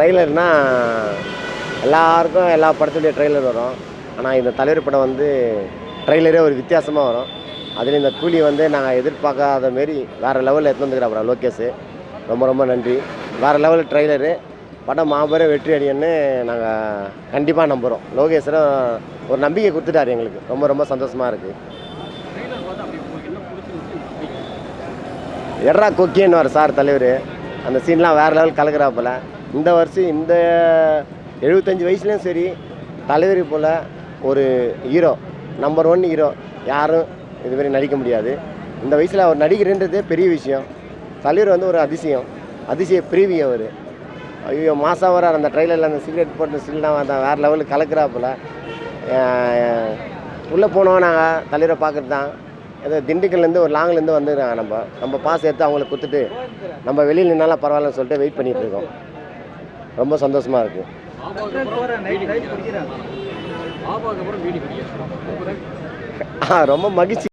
ட்ரெய்லர்னால் எல்லாருக்கும் எல்லா படத்துலேயும் ட்ரெய்லர் வரும். ஆனால் இந்த தலைவர் படம் வந்து ட்ரெய்லரே ஒரு வித்தியாசமாக வரும். அதில் இந்த கூலி வந்து நாங்கள் எதிர்பார்க்காத மாரி வேறு லெவலில் எடுத்து வந்துக்கிறாப்புற லோகேஷ். ரொம்ப ரொம்ப நன்றி. வேறு லெவல் ட்ரெய்லரு. படம் மாபெரும் வெற்றி அடையும்னு நாங்கள் கண்டிப்பாக நம்புகிறோம். லோகேஷரும் ஒரு நம்பிக்கை கொடுத்துட்டார் எங்களுக்கு. ரொம்ப ரொம்ப சந்தோஷமாக இருக்குது. எட்ரா கொக்கின்னு சார் தலைவர். அந்த சீன்லாம் வேறு லெவல் கலக்கிறாப்பில். இந்த வருஷம் இந்த 75 வயசுலேயும் சரி தலைவர் போல் ஒரு ஹீரோ, நம்பர் 1 ஹீரோ யாரும் இதுமாரி நடிக்க முடியாது. இந்த வயசில் அவர் நடிக்கிறன்றதே பெரிய விஷயம். தலைவர் வந்து ஒரு அதிசய பிரிவி அவர். ஐயோ மாதம் வரார் அந்த ட்ரெயிலரில் அந்த சிகரெட் போட்டு ஸ்டில்லாம் வேறு லெவலுக்கு கலக்கிறாப்பில். உள்ளே போனோம் நாங்கள் தலைவரை பார்க்குறது தான். ஏதோ திண்டுக்கல்லேருந்து ஒரு லாங்லேருந்து வந்துருக்காங்க. நம்ம பாஸ் எடுத்து அவங்களுக்கு கொடுத்துட்டு நம்ம வெளியில் நின்னாலும் பரவாயில்லன்னு சொல்லிட்டு வெயிட் பண்ணிகிட்டு இருக்கோம். ரொம்ப சந்தோஷமாக இருக்குது. ரொம்ப மகிழ்ச்சி.